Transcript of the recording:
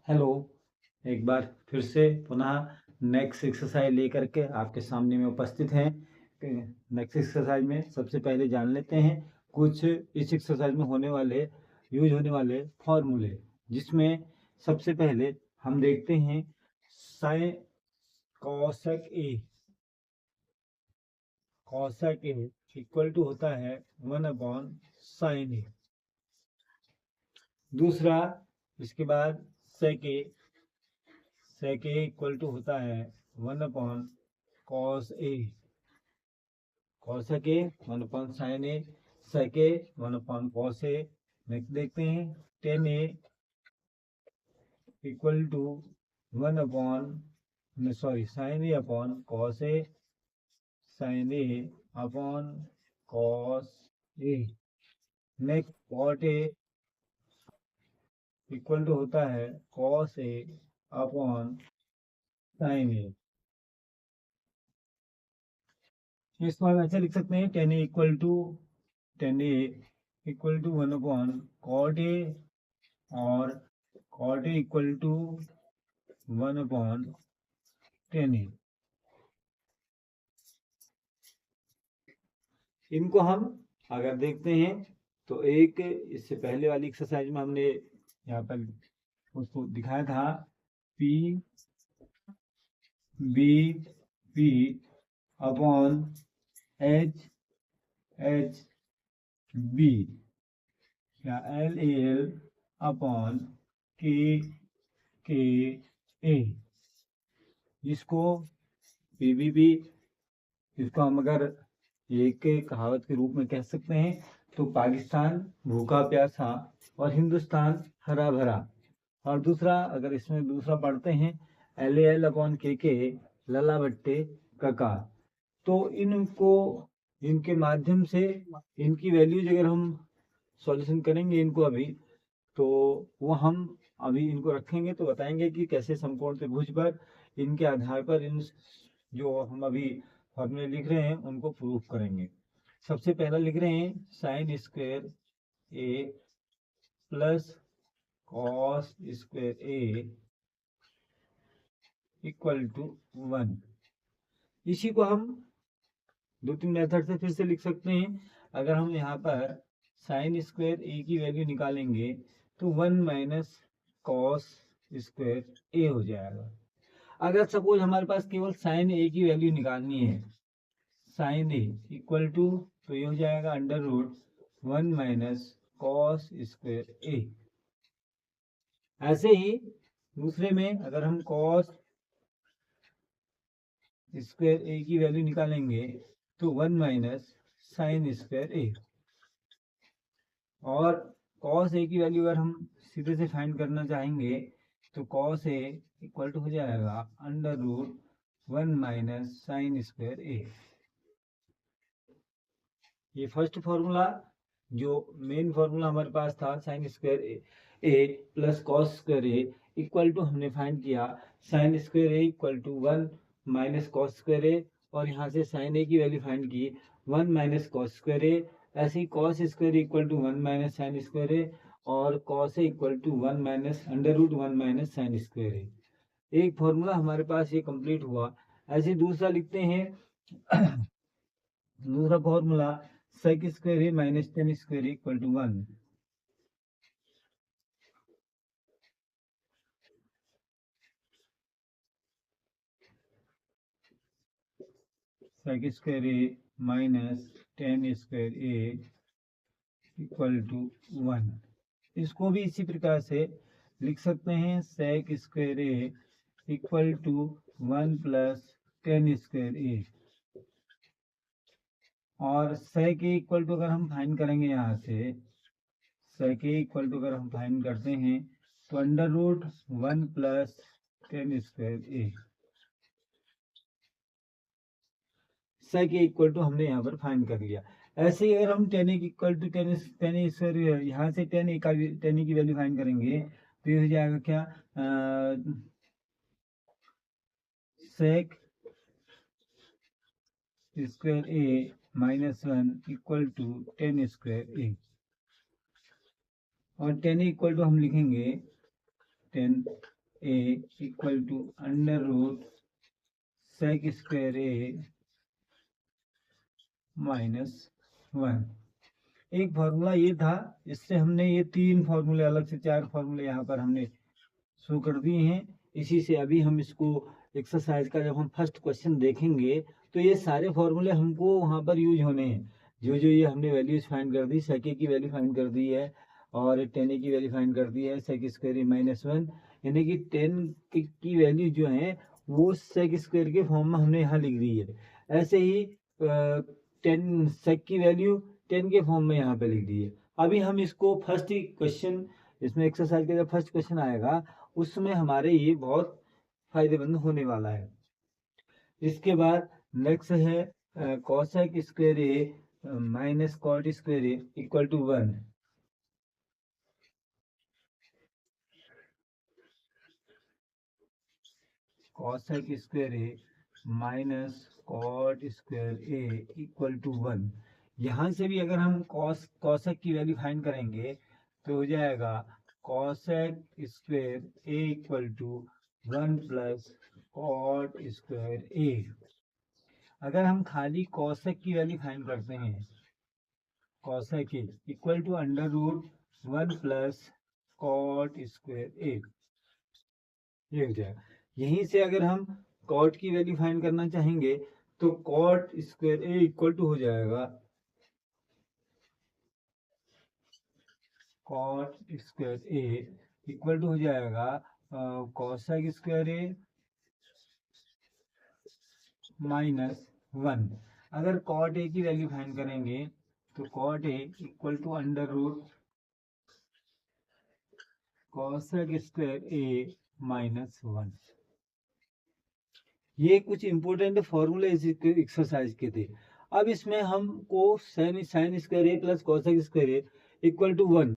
Hello, एक बार फिर से पुनः नेक्स्ट एक्सरसाइज लेकर के आपके सामने में उपस्थित हैं। नेक्स्ट एक्सरसाइज में सबसे पहले जान लेते हैं कुछ इस एक्सरसाइज में यूज होने वाले फॉर्मूले, जिसमें सबसे पहले हम देखते हैं sine cosec A equal to होता है 1/sin ए। दूसरा, इसके बाद सेक ए इक्वल टू होता है 1/cos ए, कॉसेक ए 1/sin ए, सेक ए 1/cos ए। नेक्स्ट देखते हैं tan A equal to sin A upon cos A, sin A upon cos A. Next cot A equal to होता है cos A upon sin A. इसको हम ऐसे लिख सकते हैं tan A equal to 1/cot A और cot A equal to 1/tan A. इनको हम अगर देखते हैं तो एक इससे पहले वाली एक्सरसाइज में हमने यहाँ पर उसको दिखाया था P B upon H B या LAL अपॉन K A। इसको PBB, इसको हम अगर एक कहावत के रूप में कह सकते हैं तो पाकिस्तान भूखा प्यासा और हिंदुस्तान हरा भरा। और दूसरा, अगर इसमें दूसरा पढ़ते हैं LAL अपॉन के लला भट्टे कका। तो इनके माध्यम से इनकी वैल्यूज अगर हम सॉल्यूशन करेंगे इनको अभी, तो वो हम अभी इनको रखेंगे तो बताएंगे कि कैसे समकोण त्रिभुज पर इनके आधार पर इन जो हम अभी फॉर्मूले लिख रहे हैं उनको प्रूफ करेंगे। सबसे पहला लिख रहे हैं sine square A plus cos square A equal to 1। इसी को हम दो तीन मेथड से फिर से लिख सकते हैं। अगर हम यहाँ पर साइन स्क्वायर ए की वैल्यू निकालेंगे तो 1 - कॉस स्क्वायर ए हो जाएगा। अगर सपोज हमारे पास केवल साइन ए की वैल्यू निकालनी है, साइन ए इक्वल टू, तो ये हो जाएगा √1 - कॉस स्क्वायर ए। ऐसे ही दूसरे में अगर हम कॉस स्क्वायर ए की वैल्यू निकालेंगे तो 1 - साइन स्क्वायर ए। और कॉस ए की वैल्यू अगर हम सीधे से फाइंड करना चाहेंगे तो कॉस ए इक्वल टू हो जाएगा √1 - साइन स्क्वायर ए। ये फर्स्ट फॉर्मूला, जो मेन फॉर्मूला हमारे पास था sine square A plus cos square A equal to, हमने फाइंड किया sine square A equal to 1 - cos square A, और यहाँ से साइन ए की वैल्यू फाइंड की 1 - कॉस स्क्वायर ए। ऐसे ही cos square equal to 1 - sine square A और cos A equal to 1 √1 - sine square A. एक फॉर्मूला हमारे पास ये कंप्लीट हुआ। ऐसे दूसरा लिखते हैं दूसरा formula sec square A minus tan square equal to 1। Sec square A minus tan square A equal to 1। इसको भी इसी प्रकार से लिख सकते हैं sec square A equal to 1 + ten square A. और सेक ए इक्वल टू अगर हम फाइंड करेंगे, यहाँ से सेक ए इक्वल टू अगर हम फाइंड करते हैं तो √1 + ten square A. Sec A equal to हमने यहाँ पर फाइंड कर लिया। ऐसे ही अगर हम ten equal to ten square, यहाँ से टेन ए की वैल्यू फाइंड करेंगे तो ये हो जाएगा क्या, sec square A -1 equal to ten square A. और टेन इक्वल टू हम लिखेंगे 10 A equal to under root sec square A -1। एक फार्मूला ये था, इससे हमने ये 3 फार्मूले अलग से 4 फार्मूले यहाँ पर हमने शो कर दिए हैं। इसी से अभी हम इसको एक्सरसाइज का जब हम फर्स्ट क्वेश्चन देखेंगे तो ये सारे फार्मूले हमको वहाँ पर यूज होने हैं। जो ये हमने वैल्यूज फाइंड कर दी, सेक की वैल्यू फाइंड कर दी है और टेन की वैल्यू फाइंड कर दी है, सेक स्क्वायर -1, यानी कि 10 की वैल्यू जो है वो सेक स्क्वायर के फॉर्म में हमने यहाँ लिख दी है। ऐसे ही 10 सेक की वैल्यू 10 के फॉर्म में यहाँ पे लिख दी है। अभी हम इसको फर्स्ट ही क्वेश्चन, इसमें एक्सरसाइज का जब फर्स्ट क्वेश्चन आएगा उसमें हमारे ये बहुत फायदेमंद होने वाला है। इसके बाद नेक्स्ट है cosec square A minus cot square A equal to 1। Cosec square A minus cot square A equal to 1। यहाँ से भी अगर हम कॉसेक की वैल्यू फाइंड करेंगे तो हो जाएगा cosec square A equal to 1 plus cot square A. अगर हम खाली कॉसेक की वैल्यू फाइंड करते हैं, cosec A equal to under root 1 plus cot square A, ये हो जाएगा। यहीं से अगर हम कॉट की वैल्यू फाइंड करना चाहेंगे तो cot square A equal to हो जाएगा cot square A equal to हो जाएगा कॉसेक स्क्वायर ए -1। अगर कॉट ए की वैल्यू फाइंड करेंगे तो cot A equal to under root cosec square A -1। ये कुछ इंपोर्टेंट फॉर्मूले इस एक्सरसाइज के थे। अब इसमें हमको sine square A plus cosec square A equal to 1